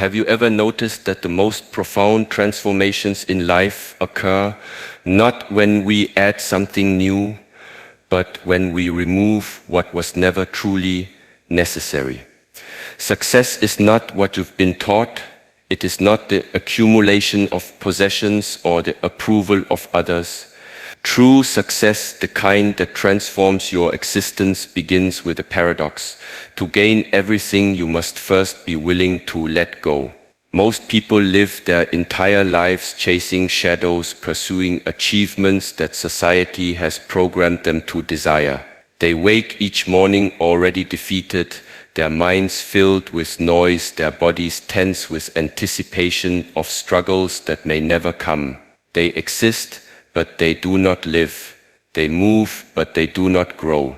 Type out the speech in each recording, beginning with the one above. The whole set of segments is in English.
Have you ever noticed that the most profound transformations in life occur not when we add something new, but when we remove what was never truly necessary? Success is not what you've been taught. It is not the accumulation of possessions or the approval of others. True success, the kind that transforms your existence, begins with a paradox. To gain everything, you must first be willing to let go. Most people live their entire lives chasing shadows, pursuing achievements that society has programmed them to desire. They wake each morning already defeated, their minds filled with noise, their bodies tense with anticipation of struggles that may never come. They exist, but they do not live. They move, but they do not grow.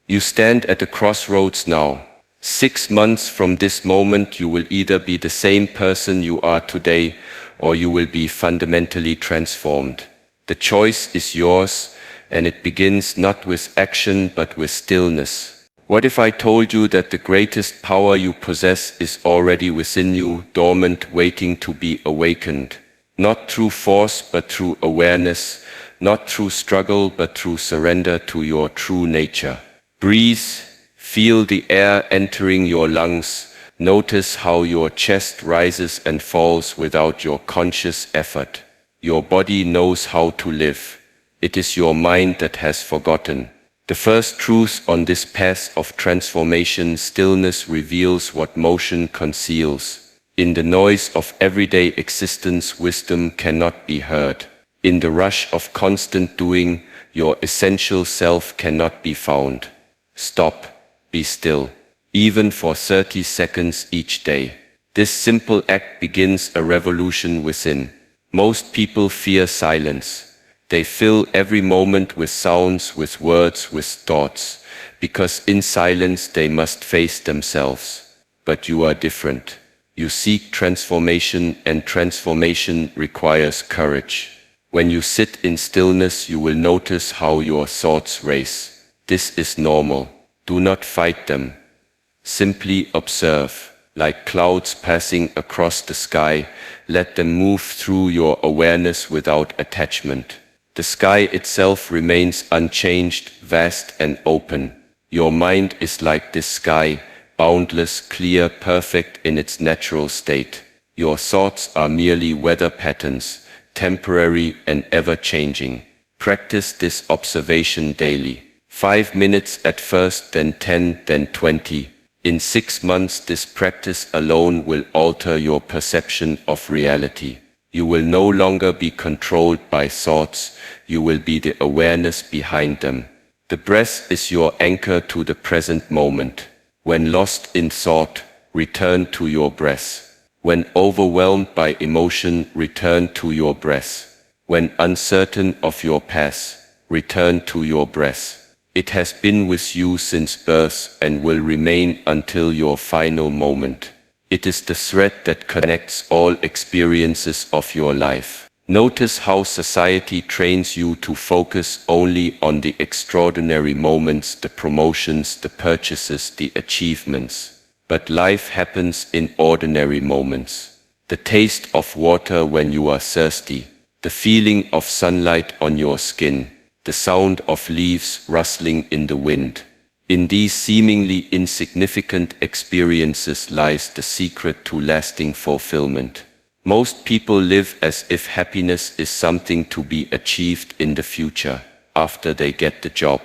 You stand at a crossroads now. 6 months from this moment, you will either be the same person you are today, or you will be fundamentally transformed. The choice is yours, and it begins not with action, but with stillness. What if I told you that the greatest power you possess is already within you, dormant, waiting to be awakened? Not through force, but through awareness, not through struggle, but through surrender to your true nature. Breathe, feel the air entering your lungs, notice how your chest rises and falls without your conscious effort. Your body knows how to live. It is your mind that has forgotten. The first truth on this path of transformation: stillness reveals what motion conceals. In the noise of everyday existence, wisdom cannot be heard. In the rush of constant doing, your essential self cannot be found. Stop, be still, even for 30 seconds each day. This simple act begins a revolution within. Most people fear silence. They fill every moment with sounds, with words, with thoughts, because in silence they must face themselves. But you are different. You seek transformation, and transformation requires courage. When you sit in stillness, you will notice how your thoughts race. This is normal. Do not fight them. Simply observe. Like clouds passing across the sky, let them move through your awareness without attachment. The sky itself remains unchanged, vast and open. Your mind is like this sky, boundless, clear, perfect in its natural state. Your thoughts are merely weather patterns, temporary and ever-changing. Practice this observation daily. 5 minutes at first, then 10, then 20. In 6 months, this practice alone will alter your perception of reality. You will no longer be controlled by thoughts, you will be the awareness behind them. The breath is your anchor to the present moment. When lost in thought, return to your breath. When overwhelmed by emotion, return to your breath. When uncertain of your path, return to your breath. It has been with you since birth and will remain until your final moment. It is the thread that connects all experiences of your life. Notice how society trains you to focus only on the extraordinary moments, the promotions, the purchases, the achievements. But life happens in ordinary moments. The taste of water when you are thirsty, the feeling of sunlight on your skin, the sound of leaves rustling in the wind. In these seemingly insignificant experiences lies the secret to lasting fulfillment. Most people live as if happiness is something to be achieved in the future, after they get the job,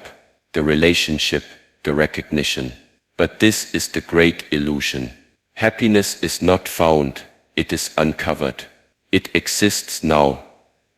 the relationship, the recognition. But this is the great illusion. Happiness is not found, it is uncovered. It exists now,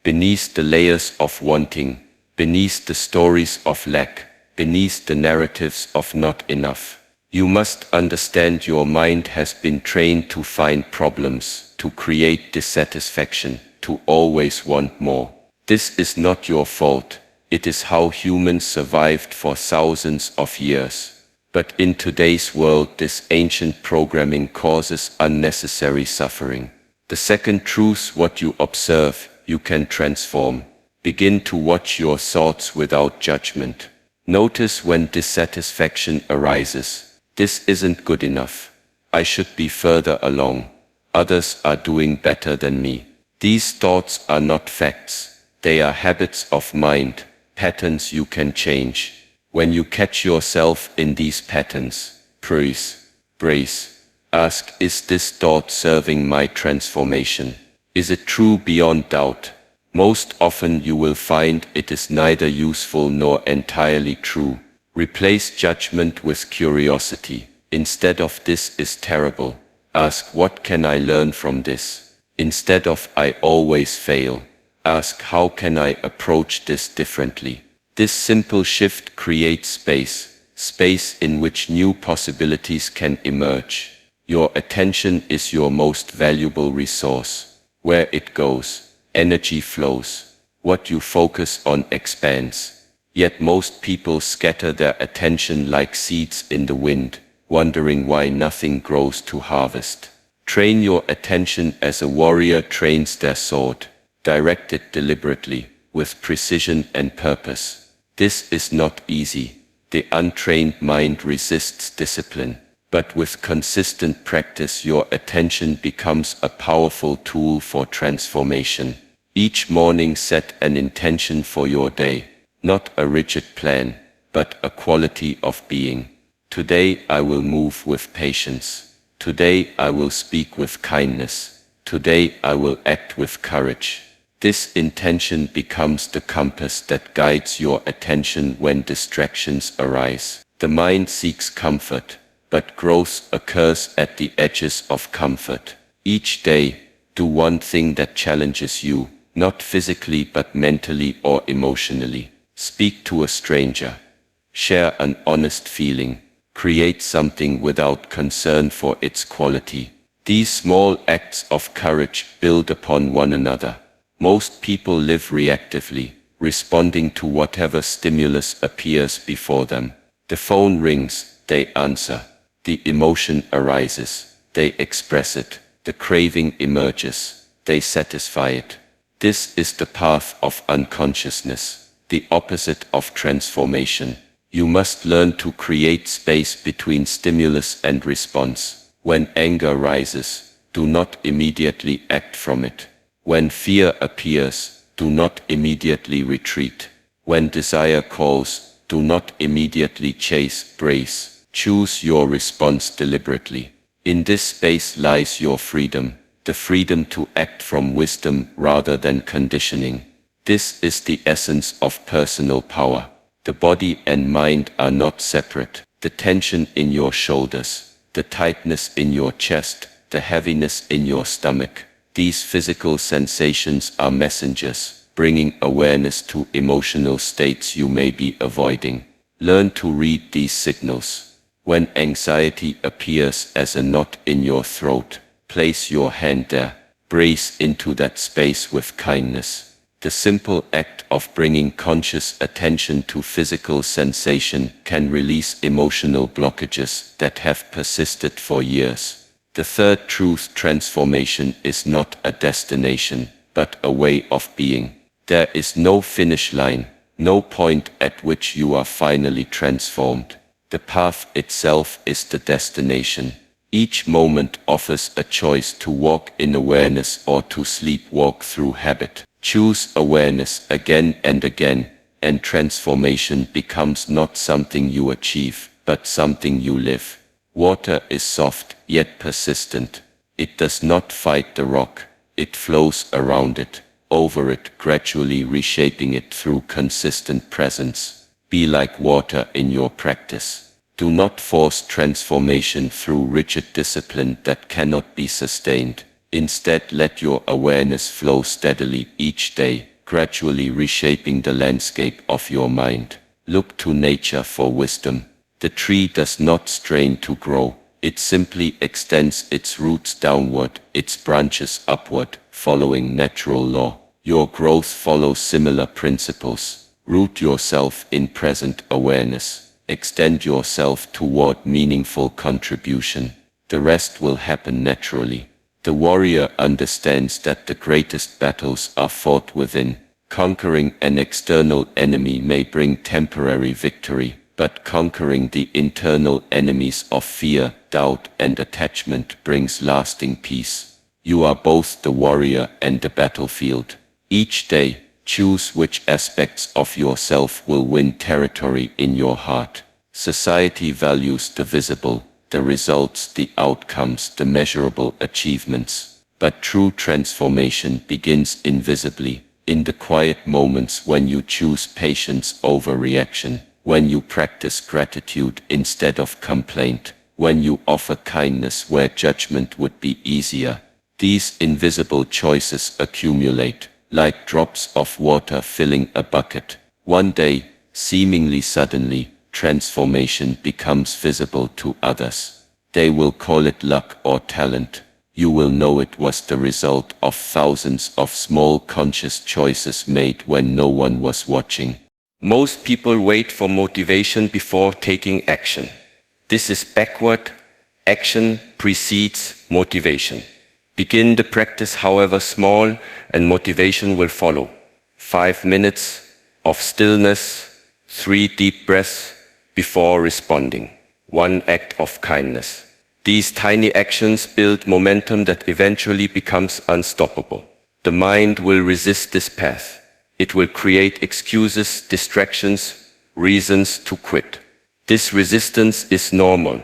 beneath the layers of wanting, beneath the stories of lack, beneath the narratives of not enough. You must understand your mind has been trained to find problems, to create dissatisfaction, to always want more. This is not your fault. It is how humans survived for thousands of years. But in today's world, this ancient programming causes unnecessary suffering. The second truth: what you observe, you can transform. Begin to watch your thoughts without judgment. Notice when dissatisfaction arises. This isn't good enough. I should be further along. Others are doing better than me. These thoughts are not facts. They are habits of mind, patterns you can change. When you catch yourself in these patterns, brace. Ask, is this thought serving my transformation? Is it true beyond doubt? Most often you will find it is neither useful nor entirely true. Replace judgment with curiosity. Instead of "this is terrible," ask, "what can I learn from this?" Instead of "I always fail," ask, "how can I approach this differently?" This simple shift creates space in which new possibilities can emerge. Your attention is your most valuable resource. Where it goes, energy flows. What you focus on expands. Yet most people scatter their attention like seeds in the wind, wondering why nothing grows to harvest. Train your attention as a warrior trains their sword. Direct it deliberately, with precision and purpose. This is not easy. The untrained mind resists discipline. But with consistent practice, your attention becomes a powerful tool for transformation. Each morning set an intention for your day. Not a rigid plan, but a quality of being. Today I will move with patience. Today I will speak with kindness. Today I will act with courage. This intention becomes the compass that guides your attention when distractions arise. The mind seeks comfort, but growth occurs at the edges of comfort. Each day, do one thing that challenges you, not physically but mentally or emotionally. Speak to a stranger. Share an honest feeling. Create something without concern for its quality. These small acts of courage build upon one another. Most people live reactively, responding to whatever stimulus appears before them. The phone rings, they answer. The emotion arises, they express it. The craving emerges, they satisfy it. This is the path of unconsciousness, the opposite of transformation. You must learn to create space between stimulus and response. When anger rises, do not immediately act from it. When fear appears, do not immediately retreat. When desire calls, do not immediately chase, brace. Choose your response deliberately. In this space lies your freedom, the freedom to act from wisdom rather than conditioning. This is the essence of personal power. The body and mind are not separate. The tension in your shoulders, the tightness in your chest, the heaviness in your stomach. These physical sensations are messengers, bringing awareness to emotional states you may be avoiding. Learn to read these signals. When anxiety appears as a knot in your throat, place your hand there. Brace into that space with kindness. The simple act of bringing conscious attention to physical sensation can release emotional blockages that have persisted for years. The third truth: transformation is not a destination, but a way of being. There is no finish line, no point at which you are finally transformed. The path itself is the destination. Each moment offers a choice to walk in awareness or to sleepwalk through habit. Choose awareness again and again, and transformation becomes not something you achieve, but something you live. Water is soft, yet persistent. It does not fight the rock. It flows around it, over it, gradually reshaping it through consistent presence. Be like water in your practice. Do not force transformation through rigid discipline that cannot be sustained. Instead, let your awareness flow steadily each day, gradually reshaping the landscape of your mind. Look to nature for wisdom. The tree does not strain to grow. It simply extends its roots downward, its branches upward, following natural law. Your growth follows similar principles. Root yourself in present awareness. Extend yourself toward meaningful contribution. The rest will happen naturally. The warrior understands that the greatest battles are fought within. Conquering an external enemy may bring temporary victory, but conquering the internal enemies of fear, doubt, and attachment brings lasting peace. You are both the warrior and the battlefield. Each day, choose which aspects of yourself will win territory in your heart. Society values the visible, the results, the outcomes, the measurable achievements. But true transformation begins invisibly, in the quiet moments when you choose patience over reaction, when you practice gratitude instead of complaint, when you offer kindness where judgment would be easier. These invisible choices accumulate, like drops of water filling a bucket. One day, seemingly suddenly, transformation becomes visible to others. They will call it luck or talent. You will know it was the result of thousands of small conscious choices made when no one was watching. Most people wait for motivation before taking action. This is backward. Action precedes motivation. Begin the practice however small, and motivation will follow. 5 minutes of stillness, 3 deep breaths before responding. 1 act of kindness. These tiny actions build momentum that eventually becomes unstoppable. The mind will resist this path. It will create excuses, distractions, reasons to quit. This resistance is normal.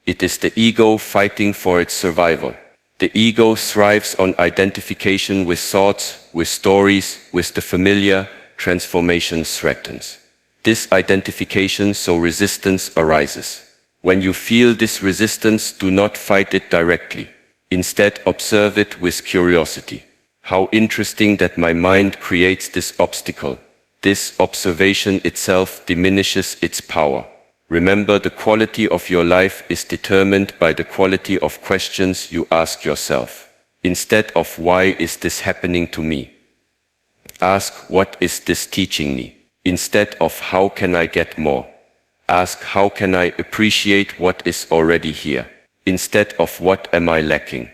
It is the ego fighting for its survival. The ego thrives on identification with thoughts, with stories, with the familiar. Transformation threatens this identification, so resistance arises. When you feel this resistance, do not fight it directly. Instead, observe it with curiosity. How interesting that my mind creates this obstacle. This observation itself diminishes its power. Remember, the quality of your life is determined by the quality of questions you ask yourself. Instead of why is this happening to me? Ask what is this teaching me? Instead of how can I get more? Ask how can I appreciate what is already here? Instead of what am I lacking?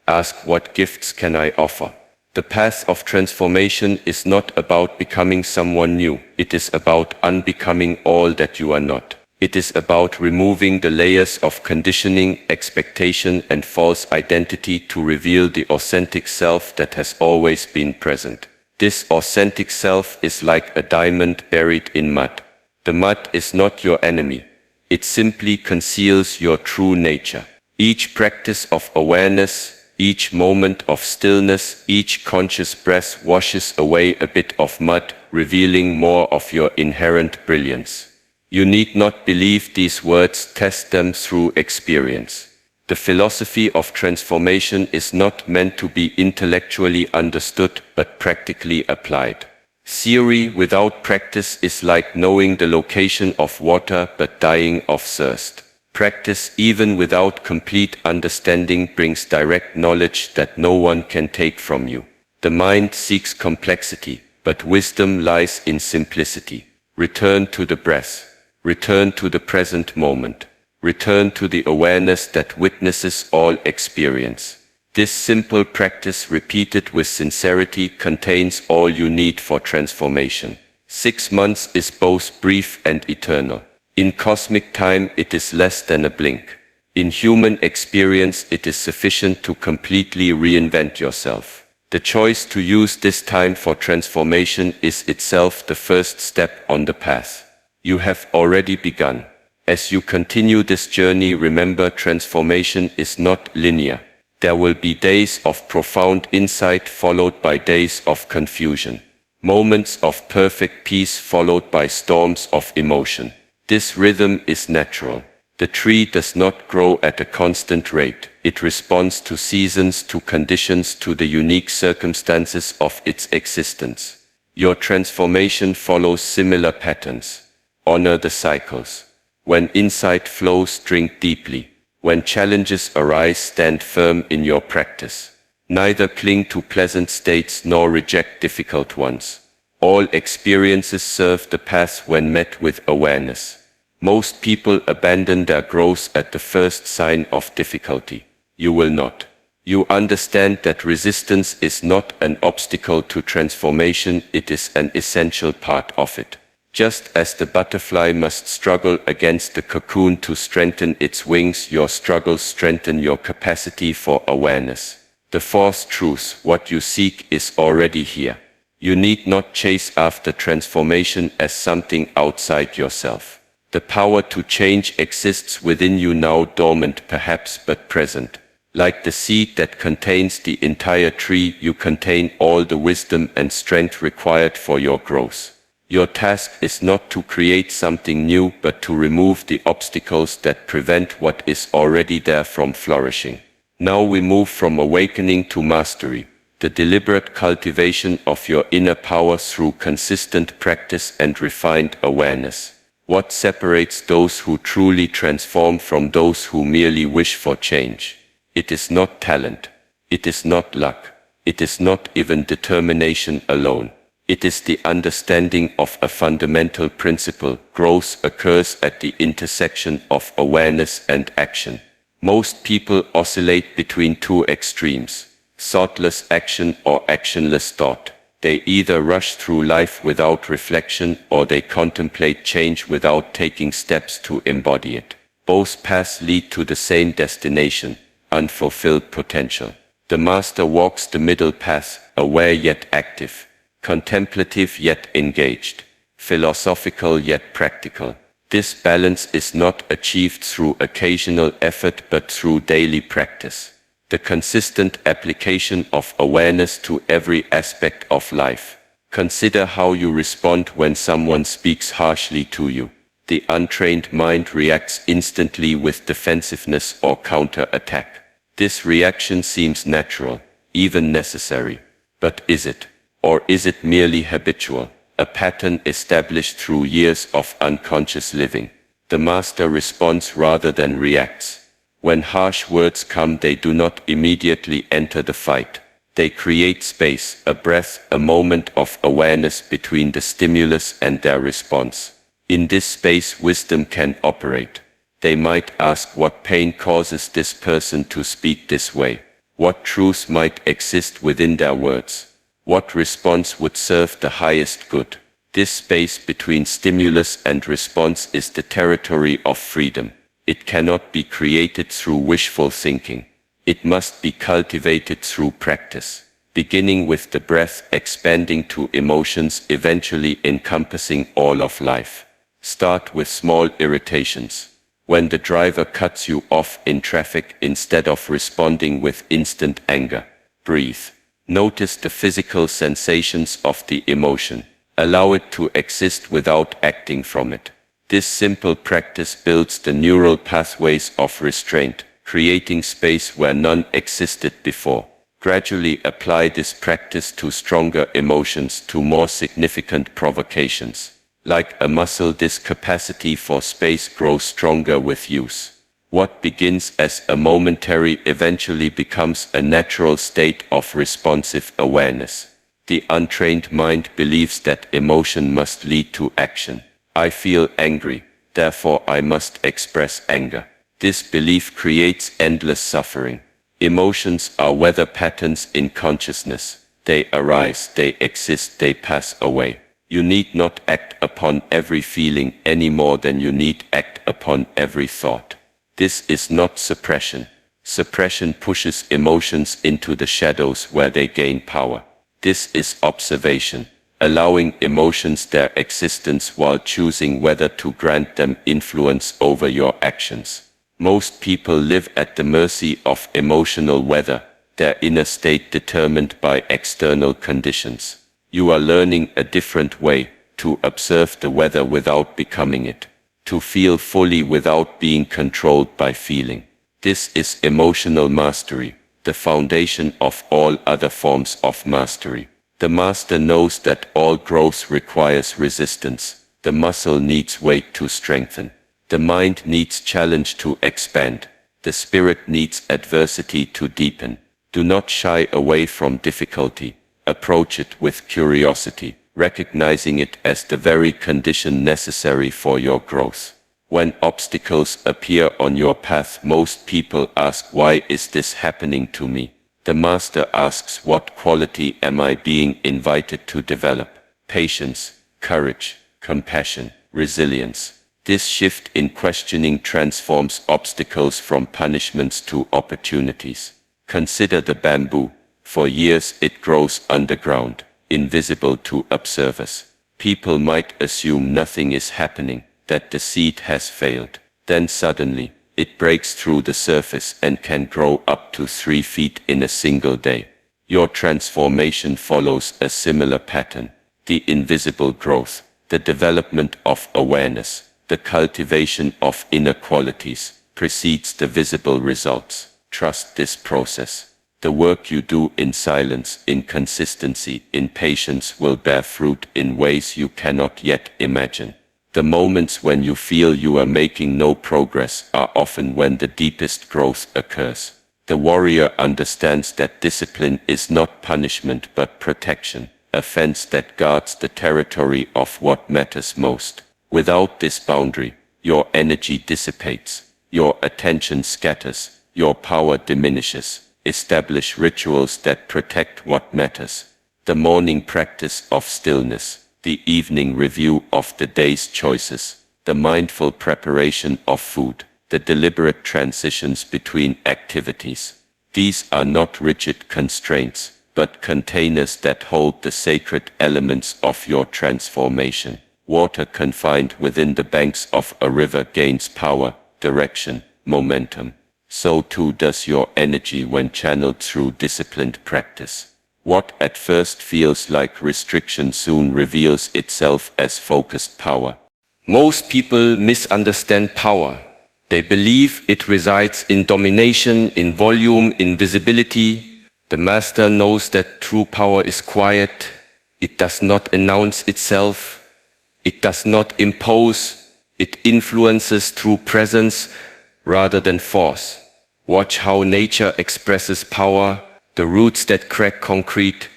Ask what gifts can I offer? The path of transformation is not about becoming someone new. It is about unbecoming all that you are not. It is about removing the layers of conditioning, expectation, and false identity to reveal the authentic self that has always been present. This authentic self is like a diamond buried in mud. The mud is not your enemy. It simply conceals your true nature. Each practice of awareness, each moment of stillness, each conscious breath washes away a bit of mud, revealing more of your inherent brilliance. You need not believe these words, test them through experience. The philosophy of transformation is not meant to be intellectually understood, but practically applied. Theory without practice is like knowing the location of water but dying of thirst. Practice, even without complete understanding, brings direct knowledge that no one can take from you. The mind seeks complexity, but wisdom lies in simplicity. Return to the breath. Return to the present moment. Return to the awareness that witnesses all experience. This simple practice, repeated with sincerity, contains all you need for transformation. 6 months is both brief and eternal. In cosmic time, it is less than a blink. In human experience, it is sufficient to completely reinvent yourself. The choice to use this time for transformation is itself the first step on the path. You have already begun. As you continue this journey, remember, transformation is not linear. There will be days of profound insight followed by days of confusion. Moments of perfect peace followed by storms of emotion. This rhythm is natural. The tree does not grow at a constant rate. It responds to seasons, to conditions, to the unique circumstances of its existence. Your transformation follows similar patterns. Honor the cycles. When insight flows, drink deeply. When challenges arise, stand firm in your practice. Neither cling to pleasant states nor reject difficult ones. All experiences serve the path when met with awareness. Most people abandon their growth at the first sign of difficulty. You will not. You understand that resistance is not an obstacle to transformation, it is an essential part of it. Just as the butterfly must struggle against the cocoon to strengthen its wings, your struggles strengthen your capacity for awareness. The fourth truth: what you seek is already here. You need not chase after transformation as something outside yourself. The power to change exists within you now, dormant perhaps, but present. Like the seed that contains the entire tree, you contain all the wisdom and strength required for your growth. Your task is not to create something new, but to remove the obstacles that prevent what is already there from flourishing. Now we move from awakening to mastery, the deliberate cultivation of your inner power through consistent practice and refined awareness. What separates those who truly transform from those who merely wish for change? It is not talent. It is not luck. It is not even determination alone. It is the understanding of a fundamental principle. Growth occurs at the intersection of awareness and action. Most people oscillate between two extremes: thoughtless action or actionless thought. They either rush through life without reflection, or they contemplate change without taking steps to embody it. Both paths lead to the same destination: unfulfilled potential. The master walks the middle path, aware yet active, contemplative yet engaged, philosophical yet practical. This balance is not achieved through occasional effort but through daily practice. The consistent application of awareness to every aspect of life. Consider how you respond when someone speaks harshly to you. The untrained mind reacts instantly with defensiveness or counter-attack. This reaction seems natural, even necessary. But is it? Or is it merely habitual, a pattern established through years of unconscious living? The master responds rather than reacts. When harsh words come, they do not immediately enter the fight. They create space, a breath, a moment of awareness between the stimulus and their response. In this space, wisdom can operate. They might ask, what pain causes this person to speak this way? What truth might exist within their words? What response would serve the highest good? This space between stimulus and response is the territory of freedom. It cannot be created through wishful thinking. It must be cultivated through practice, beginning with the breath, expanding to emotions, eventually encompassing all of life. Start with small irritations. When the driver cuts you off in traffic, instead of responding with instant anger, breathe. Notice the physical sensations of the emotion. Allow it to exist without acting from it. This simple practice builds the neural pathways of restraint, creating space where none existed before. Gradually apply this practice to stronger emotions, to more significant provocations. Like a muscle, this capacity for space grows stronger with use. What begins as a momentary eventually becomes a natural state of responsive awareness. The untrained mind believes that emotion must lead to action. I feel angry, therefore I must express anger. This belief creates endless suffering. Emotions are weather patterns in consciousness. They arise, they exist, they pass away. You need not act upon every feeling any more than you need act upon every thought. This is not suppression. Suppression pushes emotions into the shadows where they gain power. This is observation, allowing emotions their existence while choosing whether to grant them influence over your actions. Most people live at the mercy of emotional weather, their inner state determined by external conditions. You are learning a different way, to observe the weather without becoming it, to feel fully without being controlled by feeling. This is emotional mastery, the foundation of all other forms of mastery. The master knows that all growth requires resistance. The muscle needs weight to strengthen. The mind needs challenge to expand. The spirit needs adversity to deepen. Do not shy away from difficulty. Approach it with curiosity, recognizing it as the very condition necessary for your growth. When obstacles appear on your path, most people ask, why is this happening to me? The master asks, what quality am I being invited to develop? Patience, courage, compassion, resilience. This shift in questioning transforms obstacles from punishments to opportunities. Consider the bamboo. For years it grows underground, invisible to observers. People might assume nothing is happening, that the seed has failed. Then suddenly, it breaks through the surface and can grow up to 3 feet in a single day. Your transformation follows a similar pattern. The invisible growth, the development of awareness, the cultivation of inner qualities, precedes the visible results. Trust this process. The work you do in silence, in consistency, in patience will bear fruit in ways you cannot yet imagine. The moments when you feel you are making no progress are often when the deepest growth occurs. The warrior understands that discipline is not punishment but protection, a fence that guards the territory of what matters most. Without this boundary, your energy dissipates, your attention scatters, your power diminishes. Establish rituals that protect what matters. The morning practice of stillness, the evening review of the day's choices, the mindful preparation of food, the deliberate transitions between activities. These are not rigid constraints, but containers that hold the sacred elements of your transformation. Water confined within the banks of a river gains power, direction, momentum. So too does your energy when channeled through disciplined practice. What at first feels like restriction soon reveals itself as focused power. Most people misunderstand power. They believe it resides in domination, in volume, in visibility. The master knows that true power is quiet. It does not announce itself. It does not impose. It influences through presence rather than force. Watch how nature expresses power. The roots that crack concrete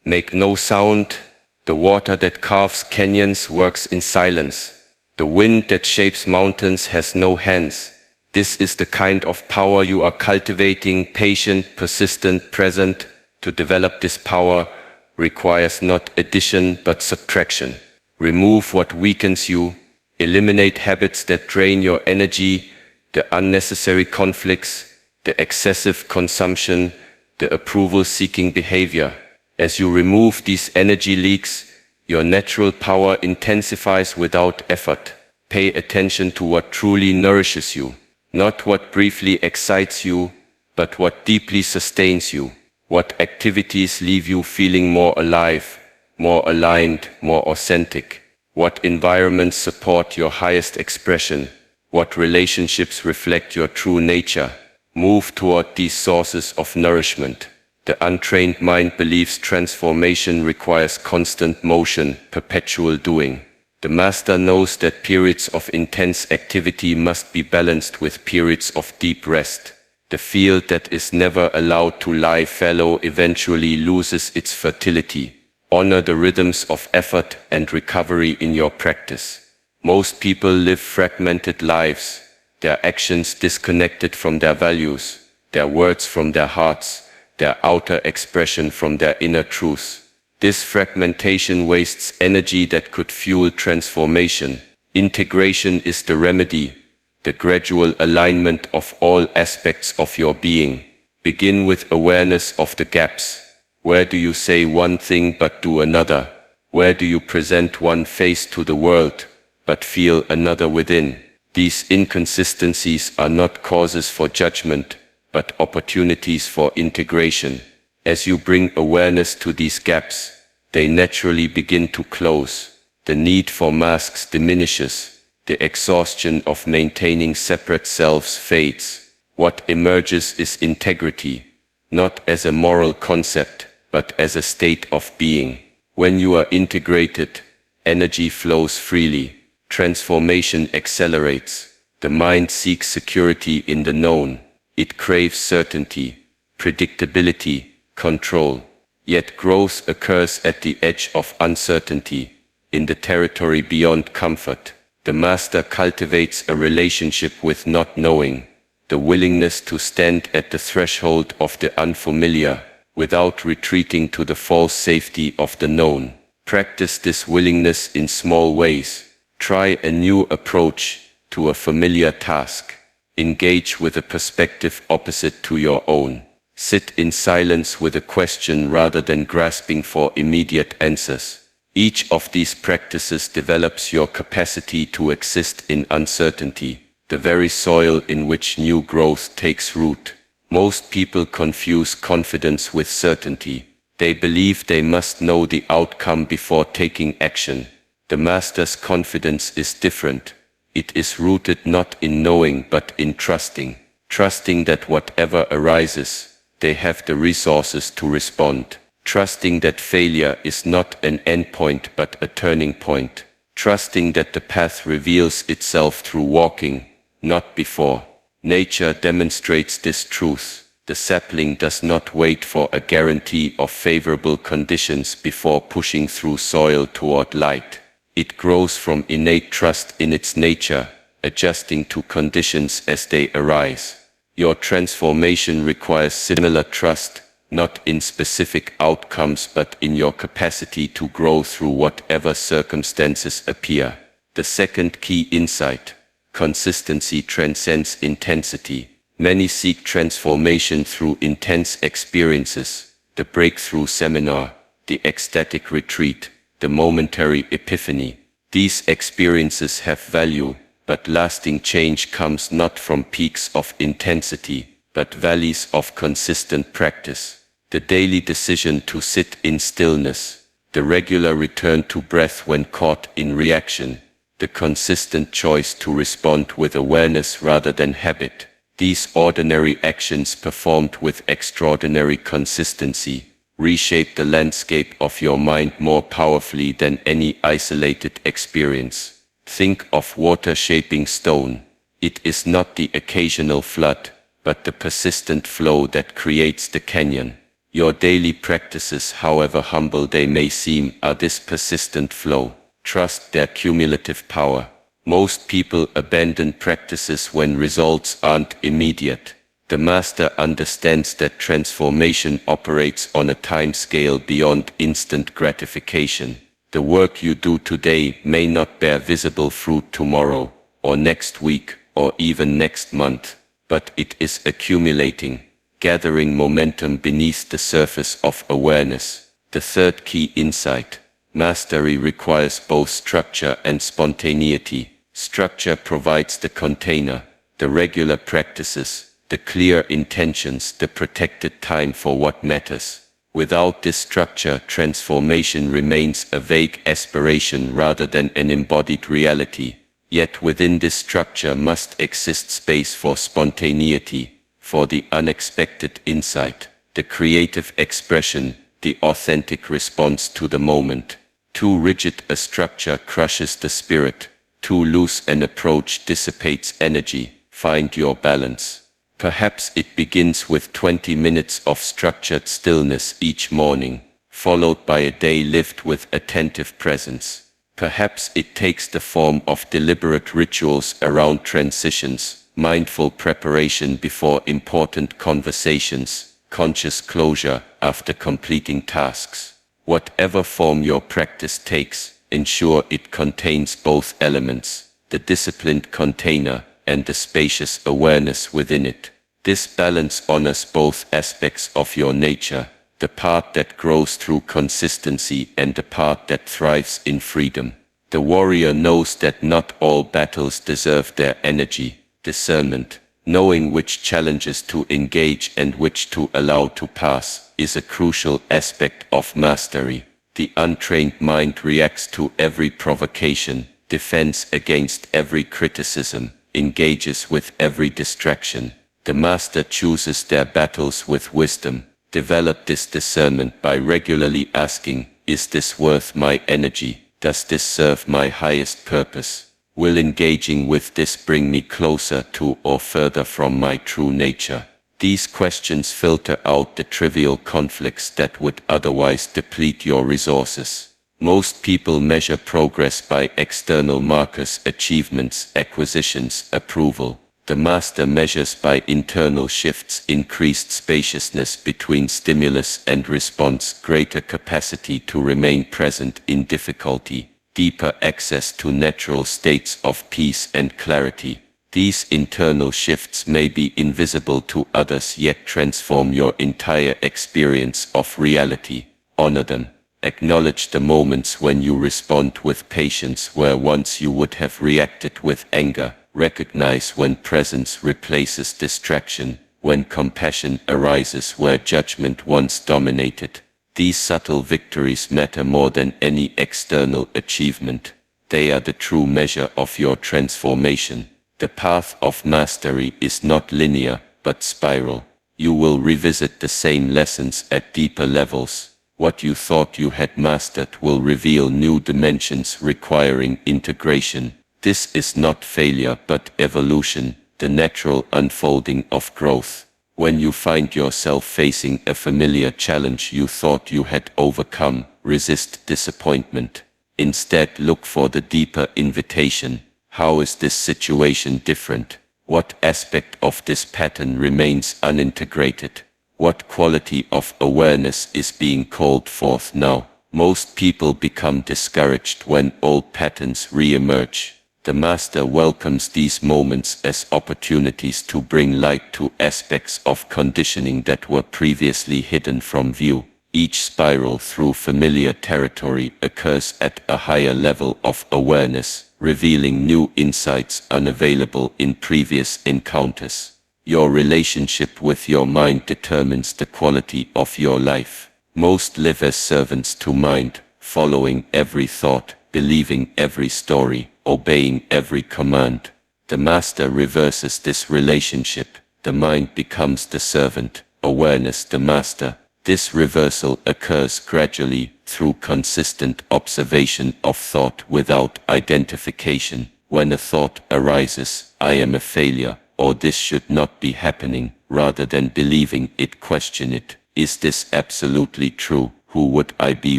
make no sound. The water that carves canyons works in silence. The wind that shapes mountains has no hands. This is the kind of power you are cultivating, patient, persistent, present. To develop this power requires not addition but subtraction. Remove what weakens you. Eliminate habits that drain your energy. The unnecessary conflicts, the excessive consumption, the approval-seeking behavior. As you remove these energy leaks, your natural power intensifies without effort. Pay attention to what truly nourishes you, not what briefly excites you, but what deeply sustains you. What activities leave you feeling more alive, more aligned, more authentic? What environments support your highest expression? What relationships reflect your true nature? Move toward these sources of nourishment. The untrained mind believes transformation requires constant motion, perpetual doing. The master knows that periods of intense activity must be balanced with periods of deep rest. The field that is never allowed to lie fallow eventually loses its fertility. Honor the rhythms of effort and recovery in your practice. Most people live fragmented lives, their actions disconnected from their values, their words from their hearts, their outer expression from their inner truth. This fragmentation wastes energy that could fuel transformation. Integration is the remedy, the gradual alignment of all aspects of your being. Begin with awareness of the gaps. Where do you say one thing but do another? Where do you present one face to the world but feel another within? These inconsistencies are not causes for judgment, but opportunities for integration. As you bring awareness to these gaps, they naturally begin to close. The need for masks diminishes. The exhaustion of maintaining separate selves fades. What emerges is integrity, not as a moral concept, but as a state of being. When you are integrated, energy flows freely. Transformation accelerates. The mind seeks security in the known. It craves certainty, predictability, control. Yet growth occurs at the edge of uncertainty, in the territory beyond comfort. The master cultivates a relationship with not knowing, the willingness to stand at the threshold of the unfamiliar, without retreating to the false safety of the known. Practice this willingness in small ways. Try a new approach to a familiar task. Engage with a perspective opposite to your own. Sit in silence with a question rather than grasping for immediate answers. Each of these practices develops your capacity to exist in uncertainty, the very soil in which new growth takes root. Most people confuse confidence with certainty. They believe they must know the outcome before taking action. The master's confidence is different. It is rooted not in knowing but in trusting. Trusting that whatever arises, they have the resources to respond. Trusting that failure is not an endpoint but a turning point. Trusting that the path reveals itself through walking, not before. Nature demonstrates this truth. The sapling does not wait for a guarantee of favorable conditions before pushing through soil toward light. It grows from innate trust in its nature, adjusting to conditions as they arise. Your transformation requires similar trust, not in specific outcomes but in your capacity to grow through whatever circumstances appear. The second key insight: consistency transcends intensity. Many seek transformation through intense experiences, the breakthrough seminar, the ecstatic retreat, the momentary epiphany. These experiences have value, but lasting change comes not from peaks of intensity, but valleys of consistent practice. The daily decision to sit in stillness, the regular return to breath when caught in reaction, the consistent choice to respond with awareness rather than habit. These ordinary actions performed with extraordinary consistency reshape the landscape of your mind more powerfully than any isolated experience. Think of water shaping stone. It is not the occasional flood, but the persistent flow that creates the canyon. Your daily practices, however humble they may seem, are this persistent flow. Trust their cumulative power. Most people abandon practices when results aren't immediate. The master understands that transformation operates on a time scale beyond instant gratification. The work you do today may not bear visible fruit tomorrow, or next week, or even next month, but it is accumulating, gathering momentum beneath the surface of awareness. The third key insight: mastery requires both structure and spontaneity. Structure provides the container, the regular practices, the clear intentions, the protected time for what matters. Without this structure, transformation remains a vague aspiration rather than an embodied reality. Yet within this structure must exist space for spontaneity, for the unexpected insight, the creative expression, the authentic response to the moment. Too rigid a structure crushes the spirit. Too loose an approach dissipates energy. Find your balance. Perhaps it begins with 20 minutes of structured stillness each morning, followed by a day lived with attentive presence. Perhaps it takes the form of deliberate rituals around transitions, mindful preparation before important conversations, conscious closure after completing tasks. Whatever form your practice takes, ensure it contains both elements, the disciplined container and the spacious awareness within it. This balance honors both aspects of your nature, the part that grows through consistency and the part that thrives in freedom. The warrior knows that not all battles deserve their energy. Discernment, knowing which challenges to engage and which to allow to pass, is a crucial aspect of mastery. The untrained mind reacts to every provocation, defends against every criticism, engages with every distraction. The master chooses their battles with wisdom. Develop this discernment by regularly asking, is this worth my energy? Does this serve my highest purpose? Will engaging with this bring me closer to or further from my true nature? These questions filter out the trivial conflicts that would otherwise deplete your resources. Most people measure progress by external markers, achievements, acquisitions, approval. The master measures by internal shifts increased spaciousness between stimulus and response, greater capacity to remain present in difficulty, deeper access to natural states of peace and clarity. These internal shifts may be invisible to others yet transform your entire experience of reality. Honor them. Acknowledge the moments when you respond with patience where once you would have reacted with anger. Recognize when presence replaces distraction, when compassion arises where judgment once dominated. These subtle victories matter more than any external achievement. They are the true measure of your transformation. The path of mastery is not linear, but spiral. You will revisit the same lessons at deeper levels. What you thought you had mastered will reveal new dimensions requiring integration. This is not failure but evolution, the natural unfolding of growth. When you find yourself facing a familiar challenge you thought you had overcome, resist disappointment. Instead, look for the deeper invitation. How is this situation different? What aspect of this pattern remains unintegrated? What quality of awareness is being called forth now? Most people become discouraged when old patterns re-emerge. The master welcomes these moments as opportunities to bring light to aspects of conditioning that were previously hidden from view. Each spiral through familiar territory occurs at a higher level of awareness, revealing new insights unavailable in previous encounters. Your relationship with your mind determines the quality of your life. Most live as servants to mind, following every thought, believing every story, obeying every command. The master reverses this relationship. The mind becomes the servant, awareness the master. This reversal occurs gradually through consistent observation of thought without identification. When a thought arises, I am a failure, or this should not be happening, rather than believing it, question it. Is this absolutely true? Who would I be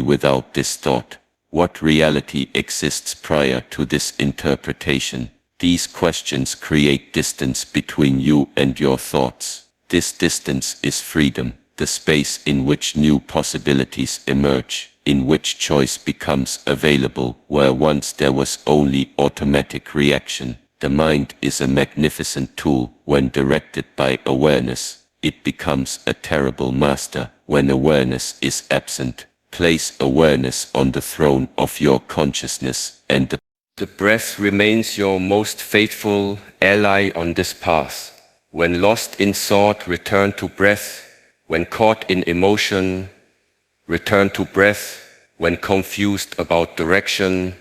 without this thought? What reality exists prior to this interpretation? These questions create distance between you and your thoughts. This distance is freedom, the space in which new possibilities emerge, in which choice becomes available, where once there was only automatic reaction. The mind is a magnificent tool when directed by awareness. It becomes a terrible master when awareness is absent. Place awareness on the throne of your consciousness, and the breath remains your most faithful ally on this path. When lost in thought, return to breath. When caught in emotion, return to breath. When confused about direction,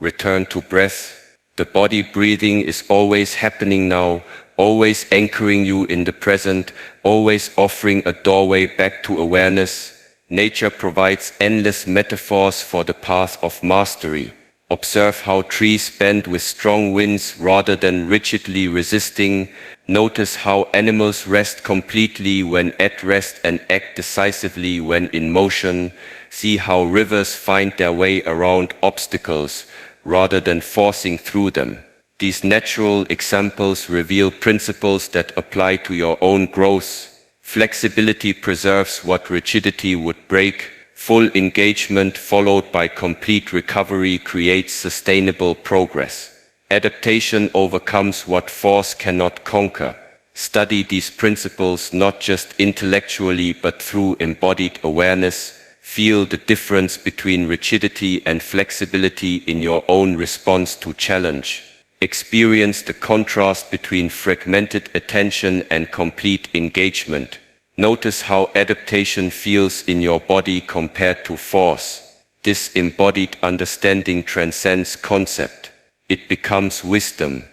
return to breath. The body breathing is always happening now, always anchoring you in the present, always offering a doorway back to awareness. Nature provides endless metaphors for the path of mastery. Observe how trees bend with strong winds rather than rigidly resisting. Notice how animals rest completely when at rest and act decisively when in motion. See how rivers find their way around obstacles rather than forcing through them. These natural examples reveal principles that apply to your own growth. Flexibility preserves what rigidity would break. Full engagement followed by complete recovery creates sustainable progress. Adaptation overcomes what force cannot conquer. Study these principles not just intellectually but through embodied awareness. Feel the difference between rigidity and flexibility in your own response to challenge. Experience the contrast between fragmented attention and complete engagement. Notice how adaptation feels in your body compared to force. This embodied understanding transcends concept. It becomes wisdom,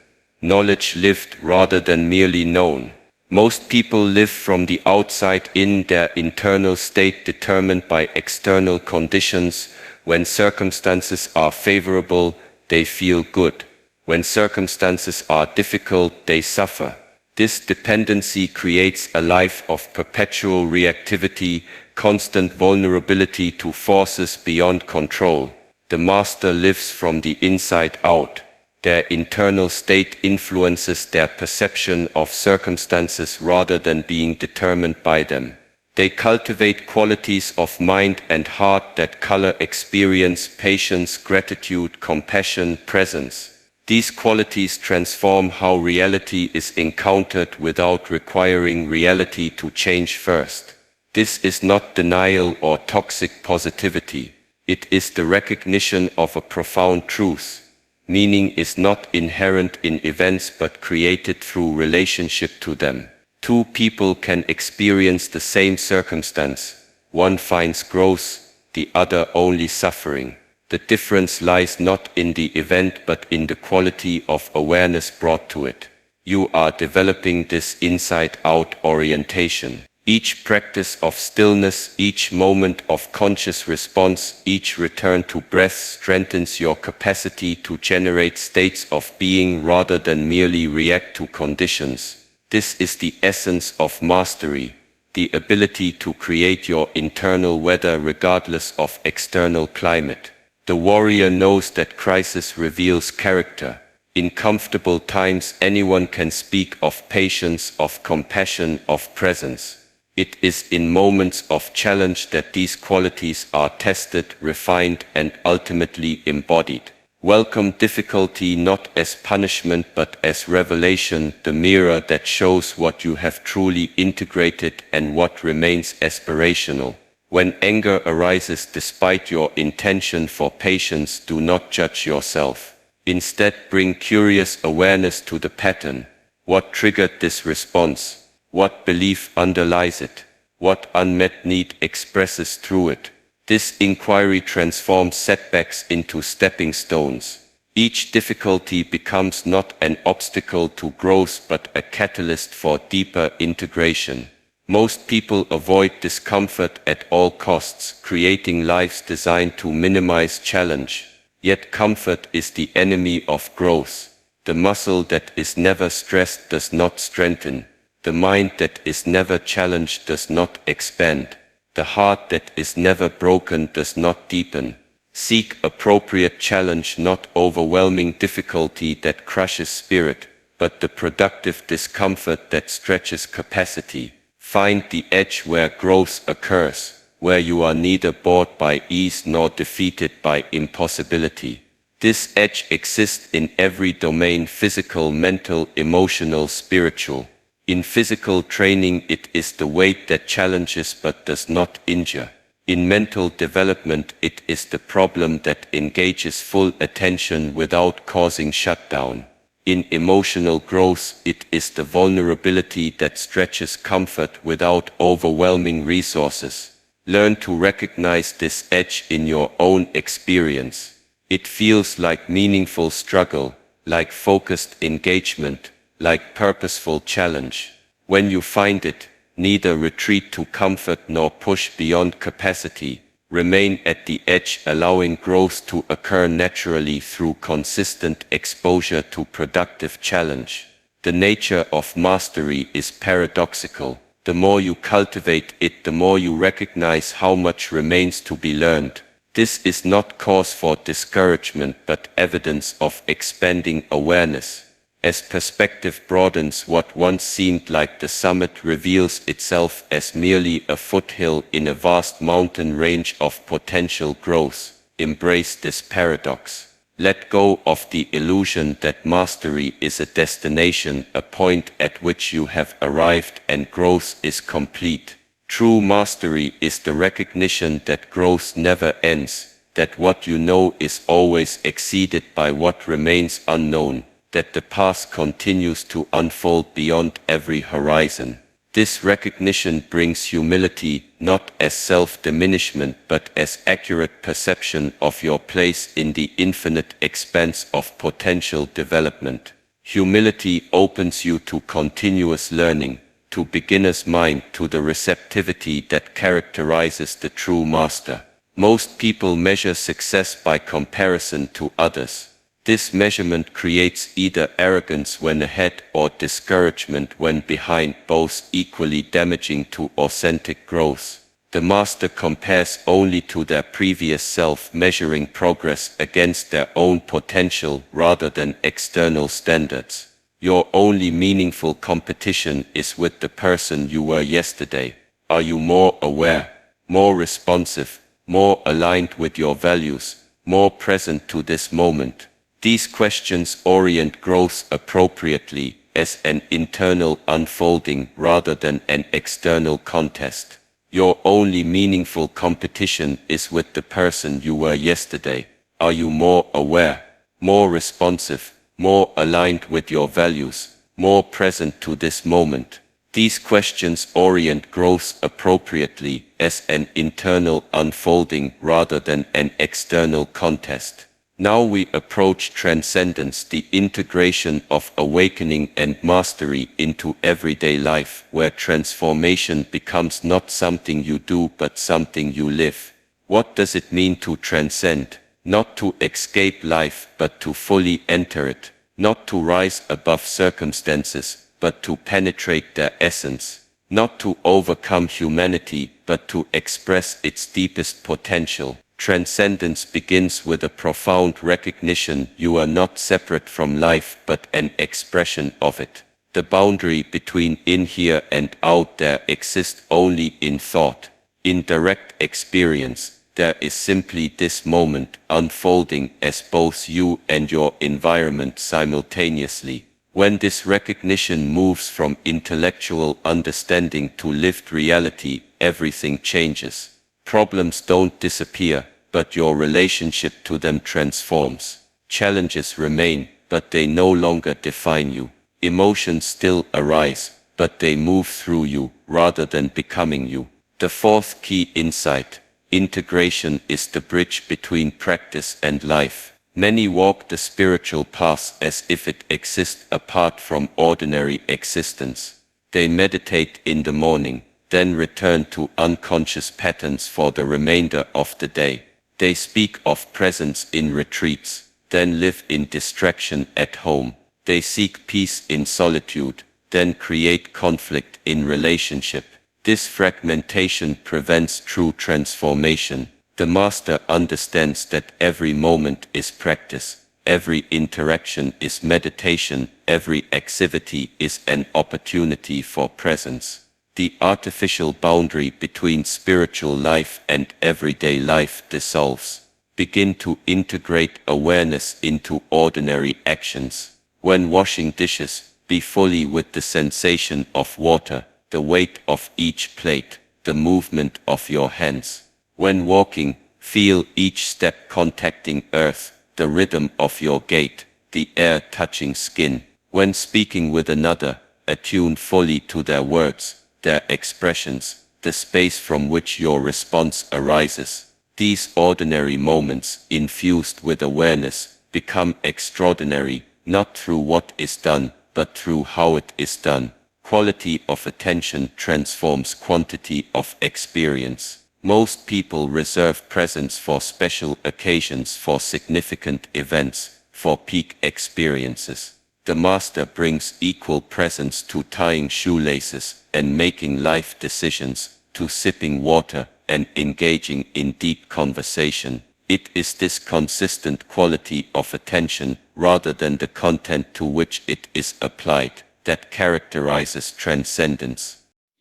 knowledge lived rather than merely known. Most people live from the outside in, their internal state determined by external conditions. When circumstances are favorable, they feel good. When circumstances are difficult, they suffer. This dependency creates a life of perpetual reactivity, constant vulnerability to forces beyond control. The master lives from the inside out. Their internal state influences their perception of circumstances rather than being determined by them. They cultivate qualities of mind and heart that color experience: patience, gratitude, compassion, presence. These qualities transform how reality is encountered without requiring reality to change first. This is not denial or toxic positivity. It is the recognition of a profound truth. Meaning is not inherent in events but created through relationship to them. Two people can experience the same circumstance. One finds growth, the other only suffering. The difference lies not in the event but in the quality of awareness brought to it. You are developing this inside-out orientation. Each practice of stillness, each moment of conscious response, each return to breath strengthens your capacity to generate states of being rather than merely react to conditions. This is the essence of mastery, the ability to create your internal weather regardless of external climate. The warrior knows that crisis reveals character. In comfortable times, anyone can speak of patience, of compassion, of presence. It is in moments of challenge that these qualities are tested, refined, and ultimately embodied. Welcome difficulty not as punishment but as revelation, the mirror that shows what you have truly integrated and what remains aspirational. When anger arises despite your intention for patience, do not judge yourself. Instead, bring curious awareness to the pattern. What triggered this response? What belief underlies it? What unmet need expresses through it? This inquiry transforms setbacks into stepping stones. Each difficulty becomes not an obstacle to growth but a catalyst for deeper integration. Most people avoid discomfort at all costs, creating lives designed to minimize challenge. Yet comfort is the enemy of growth. The muscle that is never stressed does not strengthen. The mind that is never challenged does not expand. The heart that is never broken does not deepen. Seek appropriate challenge, not overwhelming difficulty that crushes spirit, but the productive discomfort that stretches capacity. Find the edge where growth occurs, where you are neither bored by ease nor defeated by impossibility. This edge exists in every domain: physical, mental, emotional, spiritual. In physical training, it is the weight that challenges but does not injure. In mental development, it is the problem that engages full attention without causing shutdown. In emotional growth, it is the vulnerability that stretches comfort without overwhelming resources. Learn to recognize this edge in your own experience. It feels like meaningful struggle, like focused engagement, like purposeful challenge. When you find it, neither retreat to comfort nor push beyond capacity. Remain at the edge, allowing growth to occur naturally through consistent exposure to productive challenge. The nature of mastery is paradoxical. The more you cultivate it, the more you recognize how much remains to be learned. This is not cause for discouragement but evidence of expanding awareness. As perspective broadens, what once seemed like the summit reveals itself as merely a foothill in a vast mountain range of potential growth. Embrace this paradox. Let go of the illusion that mastery is a destination, a point at which you have arrived and growth is complete. True mastery is the recognition that growth never ends, that what you know is always exceeded by what remains unknown, that the past continues to unfold beyond every horizon. This recognition brings humility, not as self-diminishment but as accurate perception of your place in the infinite expanse of potential development. Humility opens you to continuous learning, to beginner's mind, to the receptivity that characterizes the true master. Most people measure success by comparison to others. This measurement creates either arrogance when ahead or discouragement when behind, both equally damaging to authentic growth. The master compares only to their previous self, measuring progress against their own potential rather than external standards. Your only meaningful competition is with the person you were yesterday. Are you more aware, more responsive, more aligned with your values, more present to this moment? These questions orient growth appropriately as an internal unfolding rather than an external contest. Your only meaningful competition is with the person you were yesterday. Are you more aware, more responsive, more aligned with your values, more present to this moment? These questions orient growth appropriately as an internal unfolding rather than an external contest. Now we approach transcendence, the integration of awakening and mastery into everyday life, where transformation becomes not something you do but something you live. What does it mean to transcend? Not to escape life but to fully enter it, not to rise above circumstances but to penetrate their essence, not to overcome humanity but to express its deepest potential. Transcendence begins with a profound recognition you are not separate from life but an expression of it. The boundary between in here and out there exists only in thought. In direct experience, there is simply this moment unfolding as both you and your environment simultaneously. When this recognition moves from intellectual understanding to lived reality, everything changes. Problems don't disappear, but your relationship to them transforms. Challenges remain, but they no longer define you. Emotions still arise, but they move through you rather than becoming you. The fourth key insight: integration is the bridge between practice and life. Many walk the spiritual path as if it exists apart from ordinary existence. They meditate in the morning, then return to unconscious patterns for the remainder of the day. They speak of presence in retreats, then live in distraction at home. They seek peace in solitude, then create conflict in relationship. This fragmentation prevents true transformation. The master understands that every moment is practice, every interaction is meditation, every activity is an opportunity for presence. The artificial boundary between spiritual life and everyday life dissolves. Begin to integrate awareness into ordinary actions. When washing dishes, be fully with the sensation of water, the weight of each plate, the movement of your hands. When walking, feel each step contacting earth, the rhythm of your gait, the air touching skin. When speaking with another, attune fully to their words, their expressions, the space from which your response arises. These ordinary moments, infused with awareness, become extraordinary, not through what is done, but through how it is done. Quality of attention transforms quantity of experience. Most people reserve presence for special occasions, for significant events, for peak experiences. The master brings equal presence to tying shoelaces and making life decisions, to sipping water and engaging in deep conversation. It is this consistent quality of attention, rather than the content to which it is applied, that characterizes transcendence.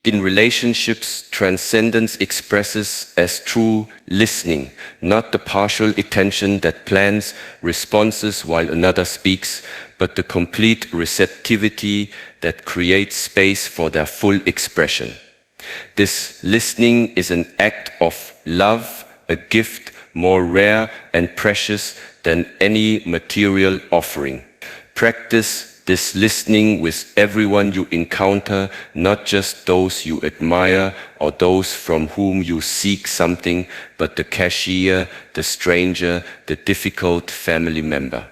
In relationships, transcendence expresses as true listening, not the partial attention that plans responses while another speaks, but the complete receptivity that creates space for their full expression. This listening is an act of love, a gift more rare and precious than any material offering. Practice this listening with everyone you encounter, not just those you admire or those from whom you seek something, but the cashier, the stranger, the difficult family member.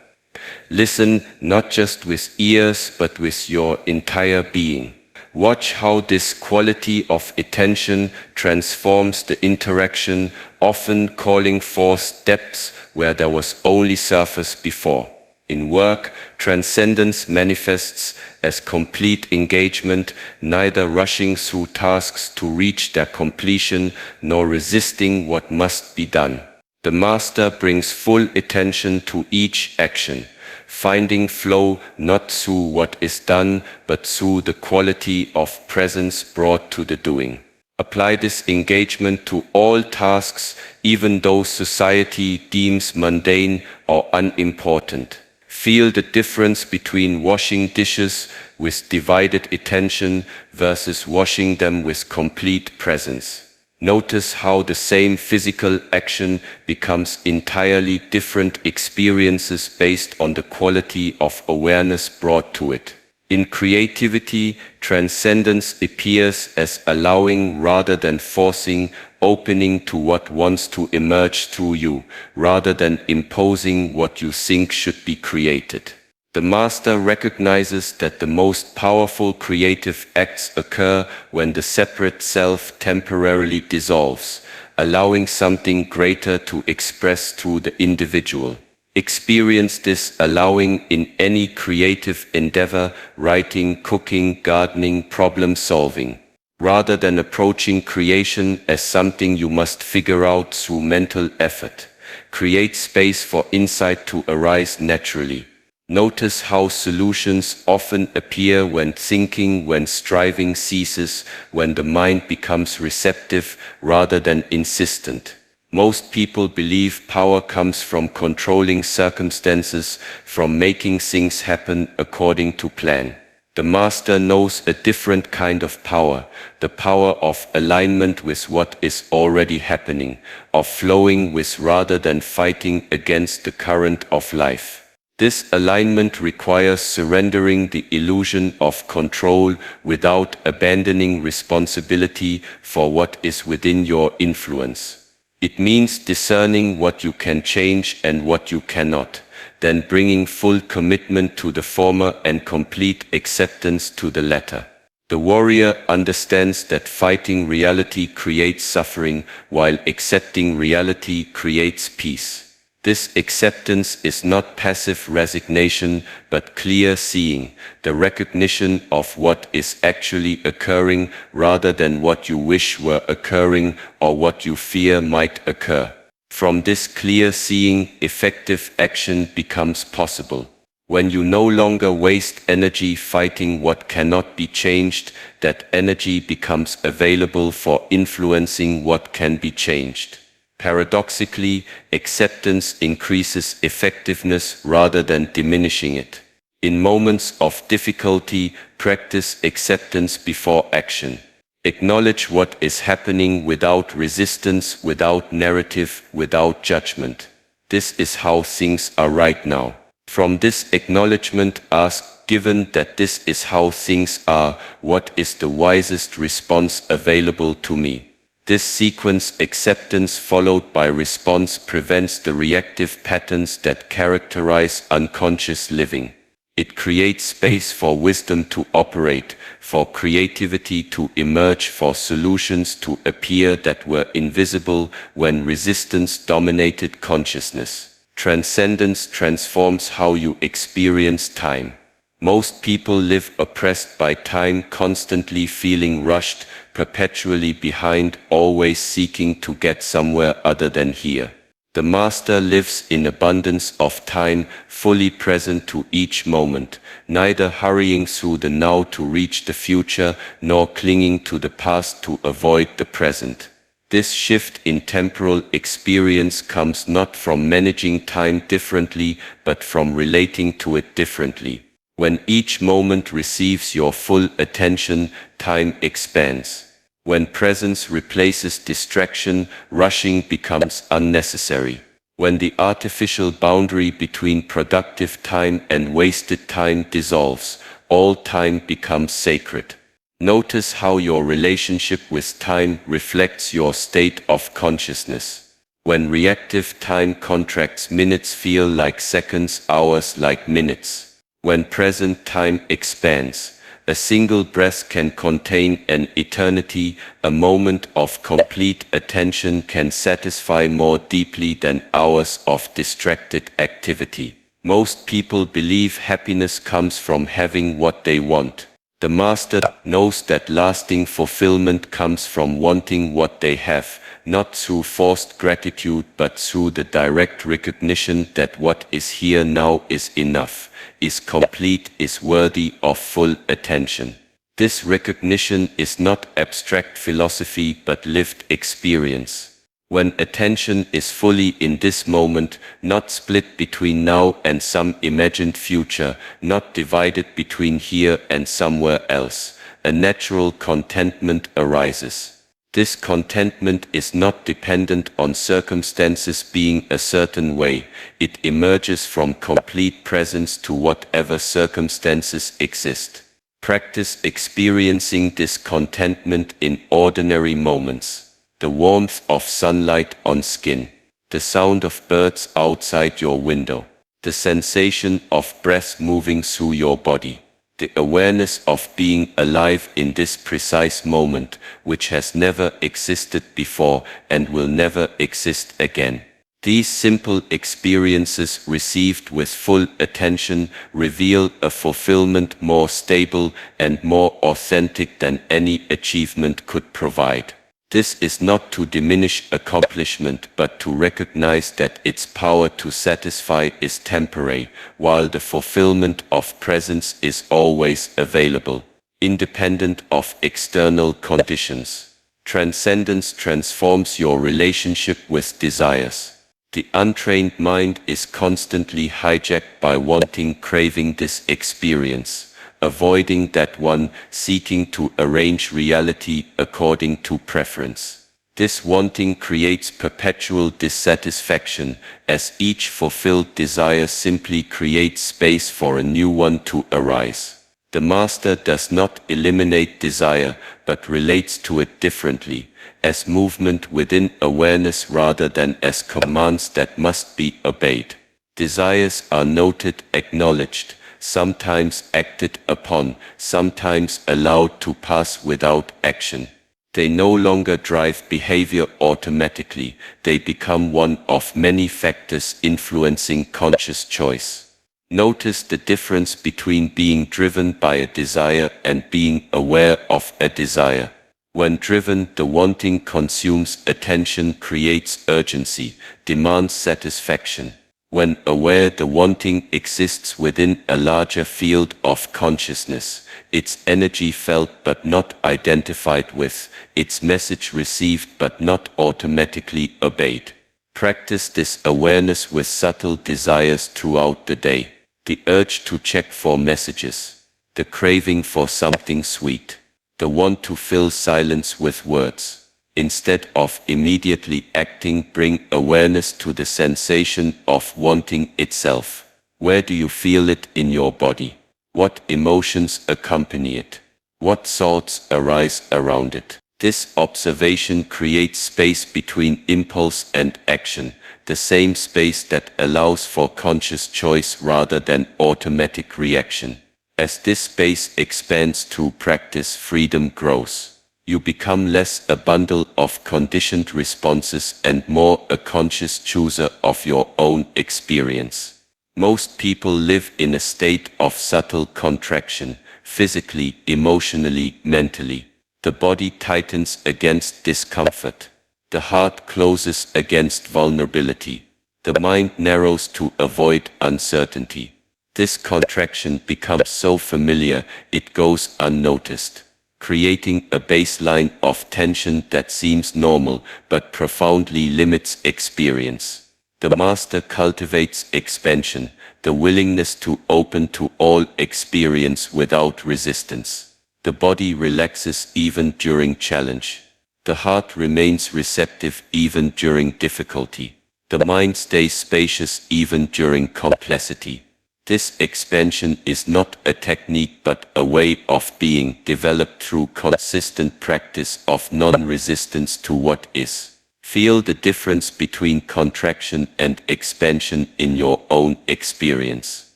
Listen not just with ears, but with your entire being. Watch how this quality of attention transforms the interaction, often calling forth depths where there was only surface before. In work, transcendence manifests as complete engagement, neither rushing through tasks to reach their completion nor resisting what must be done. The master brings full attention to each action, finding flow not through what is done, but through the quality of presence brought to the doing. Apply this engagement to all tasks, even those society deems mundane or unimportant. Feel the difference between washing dishes with divided attention versus washing them with complete presence. Notice how the same physical action becomes entirely different experiences based on the quality of awareness brought to it. In creativity, transcendence appears as allowing rather than forcing, opening to what wants to emerge through you, rather than imposing what you think should be created. The master recognizes that the most powerful creative acts occur when the separate self temporarily dissolves, allowing something greater to express through the individual. Experience this allowing in any creative endeavor, writing, cooking, gardening, problem solving. Rather than approaching creation as something you must figure out through mental effort, create space for insight to arise naturally. Notice how solutions often appear when thinking, when striving ceases, when the mind becomes receptive rather than insistent. Most people believe power comes from controlling circumstances, from making things happen according to plan. The master knows a different kind of power, the power of alignment with what is already happening, of flowing with rather than fighting against the current of life. This alignment requires surrendering the illusion of control without abandoning responsibility for what is within your influence. It means discerning what you can change and what you cannot, then bringing full commitment to the former and complete acceptance to the latter. The warrior understands that fighting reality creates suffering, while accepting reality creates peace. This acceptance is not passive resignation, but clear seeing, the recognition of what is actually occurring rather than what you wish were occurring or what you fear might occur. From this clear seeing, effective action becomes possible. When you no longer waste energy fighting what cannot be changed, that energy becomes available for influencing what can be changed. Paradoxically, acceptance increases effectiveness rather than diminishing it. In moments of difficulty, practice acceptance before action. Acknowledge what is happening without resistance, without narrative, without judgment. This is how things are right now. From this acknowledgement, ask, given that this is how things are, what is the wisest response available to me? This sequence, acceptance followed by response, prevents the reactive patterns that characterize unconscious living. It creates space for wisdom to operate, for creativity to emerge, for solutions to appear that were invisible when resistance dominated consciousness. Transcendence transforms how you experience time. Most people live oppressed by time, constantly feeling rushed, perpetually behind, always seeking to get somewhere other than here. The master lives in abundance of time, fully present to each moment, neither hurrying through the now to reach the future, nor clinging to the past to avoid the present. This shift in temporal experience comes not from managing time differently, but from relating to it differently. When each moment receives your full attention, time expands. When presence replaces distraction, rushing becomes unnecessary. When the artificial boundary between productive time and wasted time dissolves, all time becomes sacred. Notice how your relationship with time reflects your state of consciousness. When reactive time contracts, minutes feel like seconds, hours like minutes. When present time expands, a single breath can contain an eternity. A moment of complete attention can satisfy more deeply than hours of distracted activity. Most people believe happiness comes from having what they want. The master knows that lasting fulfillment comes from wanting what they have, not through forced gratitude but through the direct recognition that what is here now is enough, is complete, is worthy of full attention. This recognition is not abstract philosophy but lived experience. When attention is fully in this moment, not split between now and some imagined future, not divided between here and somewhere else, a natural contentment arises. This contentment is not dependent on circumstances being a certain way, it emerges from complete presence to whatever circumstances exist. Practice experiencing this contentment in ordinary moments. The warmth of sunlight on skin, the sound of birds outside your window, the sensation of breath moving through your body, the awareness of being alive in this precise moment, which has never existed before and will never exist again. These simple experiences received with full attention reveal a fulfillment more stable and more authentic than any achievement could provide. This is not to diminish accomplishment but to recognize that its power to satisfy is temporary, while the fulfillment of presence is always available, independent of external conditions. Transcendence transforms your relationship with desires. The untrained mind is constantly hijacked by wanting, craving this experience, avoiding that one, seeking to arrange reality according to preference. This wanting creates perpetual dissatisfaction, as each fulfilled desire simply creates space for a new one to arise. The master does not eliminate desire, but relates to it differently, as movement within awareness rather than as commands that must be obeyed. Desires are noted, acknowledged, sometimes acted upon, sometimes allowed to pass without action. They no longer drive behavior automatically, they become one of many factors influencing conscious choice. Notice the difference between being driven by a desire and being aware of a desire. When driven, the wanting consumes attention, creates urgency, demands satisfaction. When aware, the wanting exists within a larger field of consciousness, its energy felt but not identified with, its message received but not automatically obeyed. Practice this awareness with subtle desires throughout the day. The urge to check for messages, the craving for something sweet, the want to fill silence with words. Instead of immediately acting, bring awareness to the sensation of wanting itself. Where do you feel it in your body? What emotions accompany it? What thoughts arise around it? This observation creates space between impulse and action, the same space that allows for conscious choice rather than automatic reaction. As this space expands through practice, freedom grows. You become less a bundle of conditioned responses and more a conscious chooser of your own experience. Most people live in a state of subtle contraction, physically, emotionally, mentally. The body tightens against discomfort. The heart closes against vulnerability. The mind narrows to avoid uncertainty. This contraction becomes so familiar, it goes unnoticed, creating a baseline of tension that seems normal but profoundly limits experience. The master cultivates expansion, the willingness to open to all experience without resistance. The body relaxes even during challenge. The heart remains receptive even during difficulty. The mind stays spacious even during complexity. This expansion is not a technique but a way of being developed through consistent practice of non-resistance to what is. Feel the difference between contraction and expansion in your own experience.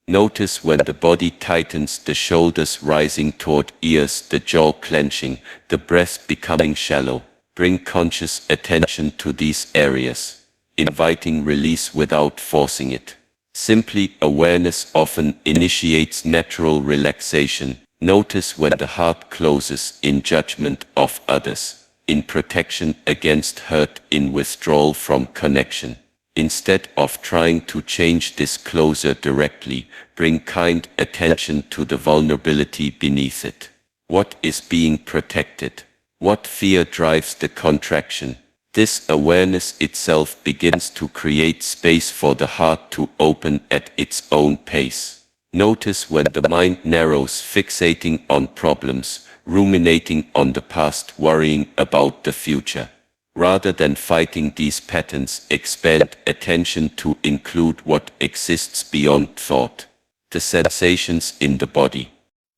Notice when the body tightens, the shoulders rising toward ears, the jaw clenching, the breath becoming shallow. Bring conscious attention to these areas, inviting release without forcing it. Simply, awareness often initiates natural relaxation. Notice when the heart closes in judgment of others, in protection against hurt, in withdrawal from connection. Instead of trying to change this closure directly, bring kind attention to the vulnerability beneath it. What is being protected? What fear drives the contraction? This awareness itself begins to create space for the heart to open at its own pace. Notice when the mind narrows, fixating on problems, ruminating on the past, worrying about the future. Rather than fighting these patterns, expand attention to include what exists beyond thought. The sensations in the body,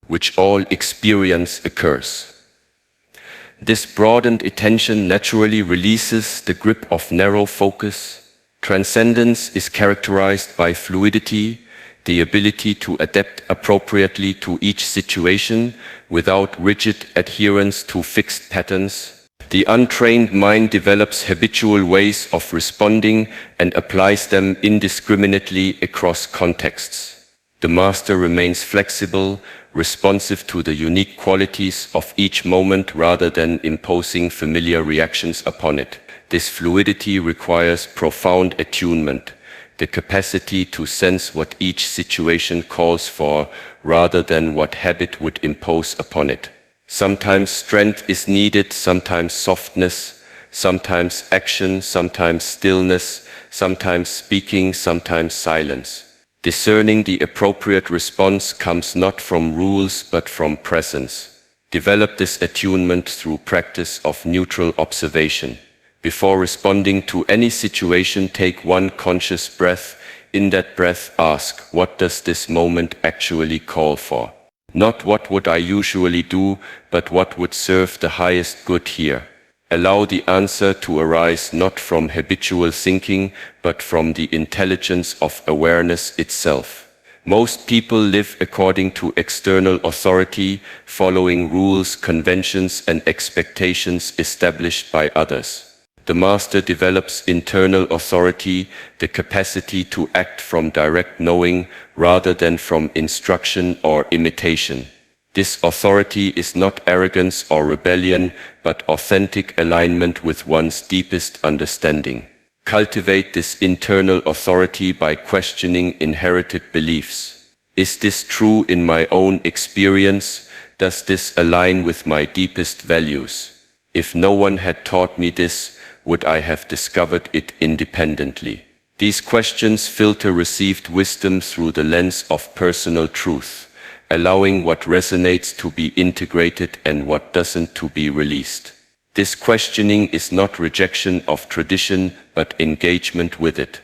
which all experience occurs. This broadened attention naturally releases the grip of narrow focus. Transcendence is characterized by fluidity, the ability to adapt appropriately to each situation without rigid adherence to fixed patterns. The untrained mind develops habitual ways of responding and applies them indiscriminately across contexts. The master remains flexible, responsive to the unique qualities of each moment rather than imposing familiar reactions upon it. This fluidity requires profound attunement, the capacity to sense what each situation calls for rather than what habit would impose upon it. Sometimes strength is needed, sometimes softness, sometimes action, sometimes stillness, sometimes speaking, sometimes silence. Discerning the appropriate response comes not from rules but from presence. Develop this attunement through practice of neutral observation. Before responding to any situation, take one conscious breath. In that breath, ask, what does this moment actually call for? Not what would I usually do, but what would serve the highest good here. Allow the answer to arise not from habitual thinking, but from the intelligence of awareness itself. Most people live according to external authority, following rules, conventions, and expectations established by others. The master develops internal authority, the capacity to act from direct knowing rather than from instruction or imitation. This authority is not arrogance or rebellion, but authentic alignment with one's deepest understanding. Cultivate this internal authority by questioning inherited beliefs. Is this true in my own experience? Does this align with my deepest values? If no one had taught me this, would I have discovered it independently? These questions filter received wisdom through the lens of personal truth, allowing what resonates to be integrated and what doesn't to be released. This questioning is not rejection of tradition, but engagement with it,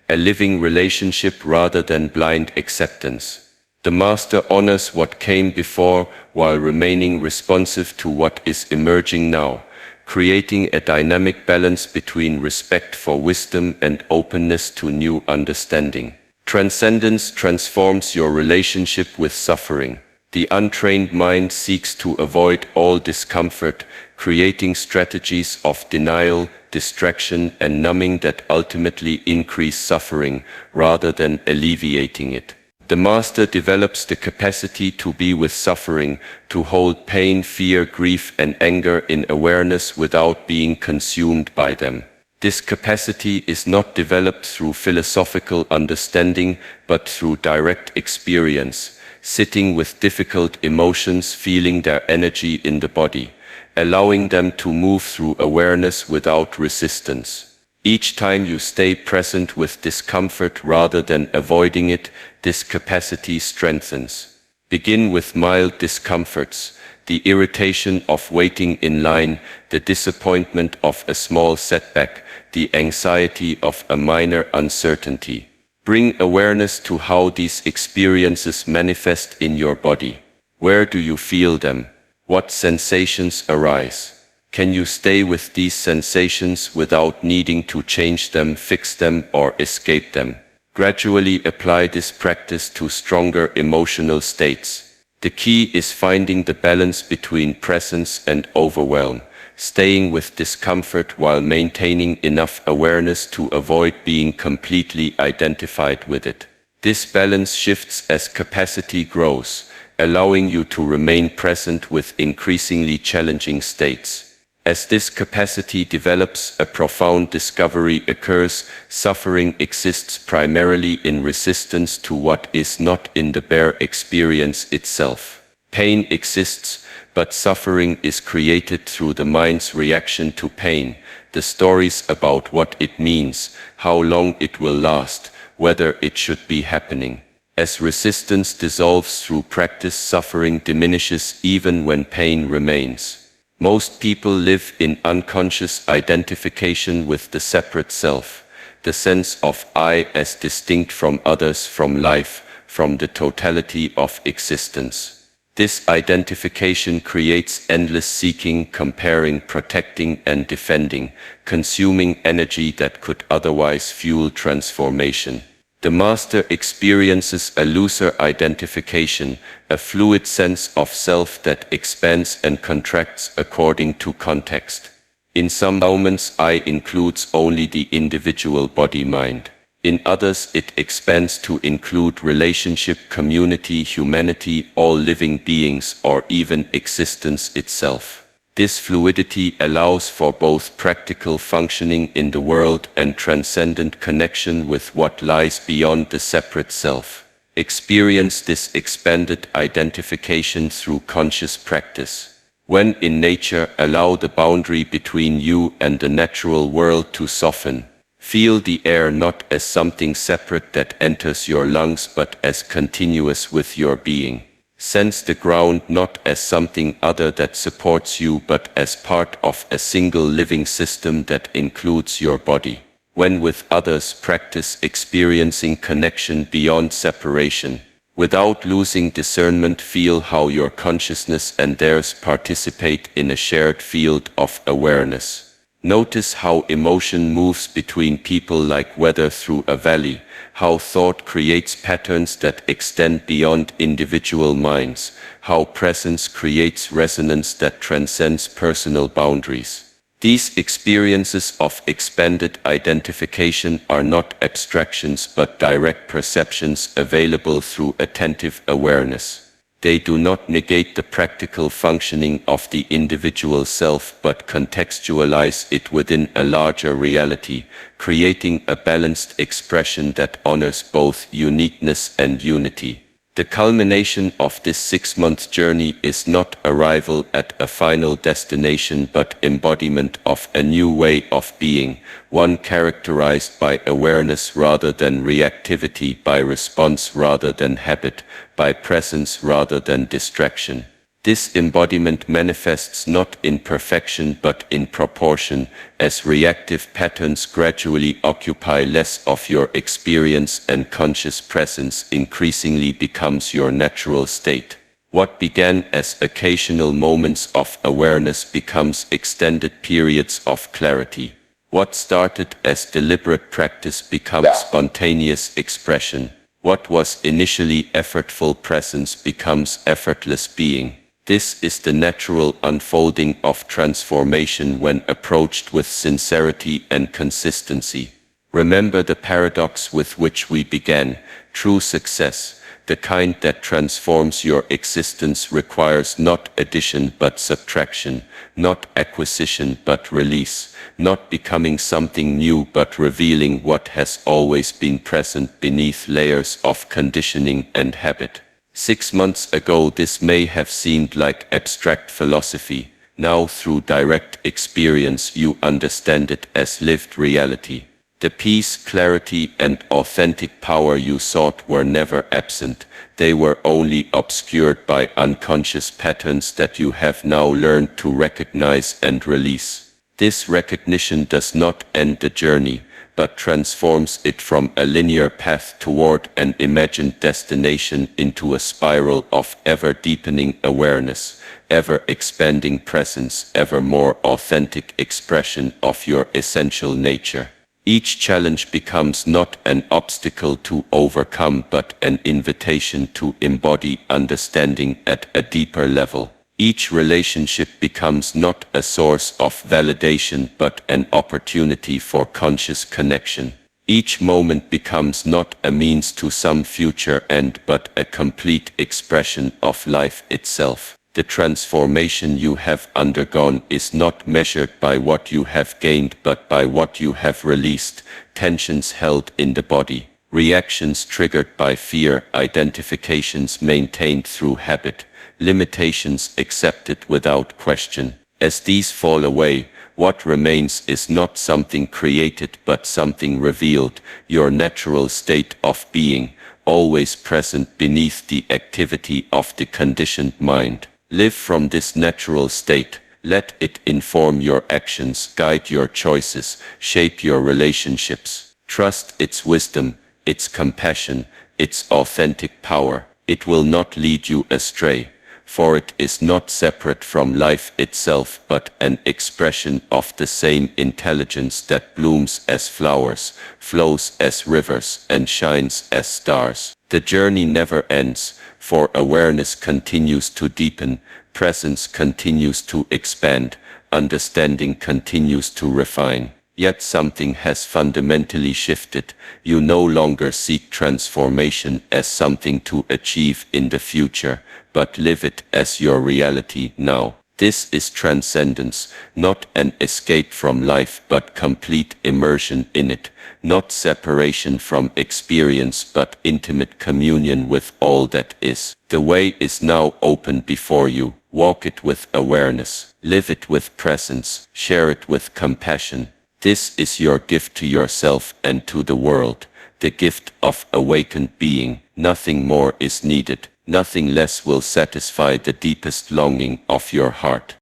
a living relationship rather than blind acceptance. The master honors what came before while remaining responsive to what is emerging now, creating a dynamic balance between respect for wisdom and openness to new understanding. Transcendence transforms your relationship with suffering. The untrained mind seeks to avoid all discomfort, creating strategies of denial, distraction, and numbing that ultimately increase suffering rather than alleviating it. The master develops the capacity to be with suffering, to hold pain, fear, grief, and anger in awareness without being consumed by them. This capacity is not developed through philosophical understanding, but through direct experience, sitting with difficult emotions, feeling their energy in the body, allowing them to move through awareness without resistance. Each time you stay present with discomfort rather than avoiding it, this capacity strengthens. Begin with mild discomforts, the irritation of waiting in line, the disappointment of a small setback, the anxiety of a minor uncertainty. Bring awareness to how these experiences manifest in your body. Where do you feel them? What sensations arise? Can you stay with these sensations without needing to change them, fix them, or escape them? Gradually apply this practice to stronger emotional states. The key is finding the balance between presence and overwhelm, staying with discomfort while maintaining enough awareness to avoid being completely identified with it. This balance shifts as capacity grows, allowing you to remain present with increasingly challenging states. As this capacity develops, a profound discovery occurs. Suffering exists primarily in resistance to what is not in the bare experience itself. Pain exists, but suffering is created through the mind's reaction to pain, the stories about what it means, how long it will last, whether it should be happening. As resistance dissolves through practice, suffering diminishes even when pain remains. Most people live in unconscious identification with the separate self, the sense of I as distinct from others, from life, from the totality of existence. This identification creates endless seeking, comparing, protecting, and defending, consuming energy that could otherwise fuel transformation. The master experiences a looser identification, a fluid sense of self that expands and contracts according to context. In some moments, I includes only the individual body-mind. In others, it expands to include relationship, community, humanity, all living beings, or even existence itself. This fluidity allows for both practical functioning in the world and transcendent connection with what lies beyond the separate self. Experience this expanded identification through conscious practice. When in nature, allow the boundary between you and the natural world to soften. Feel the air not as something separate that enters your lungs, but as continuous with your being. Sense the ground not as something other that supports you, but as part of a single living system that includes your body. When with others, practice experiencing connection beyond separation. Without losing discernment, feel how your consciousness and theirs participate in a shared field of awareness. Notice how emotion moves between people like weather through a valley, how thought creates patterns that extend beyond individual minds, how presence creates resonance that transcends personal boundaries. These experiences of expanded identification are not abstractions but direct perceptions available through attentive awareness. They do not negate the practical functioning of the individual self but contextualize it within a larger reality, creating a balanced expression that honors both uniqueness and unity. The culmination of this 6-month journey is not arrival at a final destination but embodiment of a new way of being, one characterized by awareness rather than reactivity, by response rather than habit, by presence rather than distraction. This embodiment manifests not in perfection but in proportion, as reactive patterns gradually occupy less of your experience and conscious presence increasingly becomes your natural state. What began as occasional moments of awareness becomes extended periods of clarity. What started as deliberate practice becomes spontaneous expression. What was initially effortful presence becomes effortless being. This is the natural unfolding of transformation when approached with sincerity and consistency. Remember the paradox with which we began. True success, the kind that transforms your existence, requires not addition but subtraction, not acquisition but release, not becoming something new but revealing what has always been present beneath layers of conditioning and habit. 6 months ago this may have seemed like abstract philosophy. Now through direct experience you understand it as lived reality. The peace, clarity, and authentic power you sought were never absent. They were only obscured by unconscious patterns that you have now learned to recognize and release. This recognition does not end the journey, but transforms it from a linear path toward an imagined destination into a spiral of ever-deepening awareness, ever-expanding presence, ever more authentic expression of your essential nature. Each challenge becomes not an obstacle to overcome but an invitation to embody understanding at a deeper level. Each relationship becomes not a source of validation but an opportunity for conscious connection. Each moment becomes not a means to some future end but a complete expression of life itself. The transformation you have undergone is not measured by what you have gained but by what you have released, tensions held in the body, reactions triggered by fear, identifications maintained through habit, limitations accepted without question. As these fall away, what remains is not something created but something revealed, your natural state of being, always present beneath the activity of the conditioned mind. Live from this natural state. Let it inform your actions, guide your choices, shape your relationships. Trust its wisdom, its compassion, its authentic power. It will not lead you astray, for it is not separate from life itself but an expression of the same intelligence that blooms as flowers, flows as rivers, and shines as stars. The journey never ends, for awareness continues to deepen, presence continues to expand, understanding continues to refine. Yet something has fundamentally shifted. You no longer seek transformation as something to achieve in the future, but live it as your reality now. This is transcendence, not an escape from life but complete immersion in it, not separation from experience but intimate communion with all that is. The way is now open before you. Walk it with awareness, live it with presence, share it with compassion. This is your gift to yourself and to the world, the gift of awakened being. Nothing more is needed, nothing less will satisfy the deepest longing of your heart.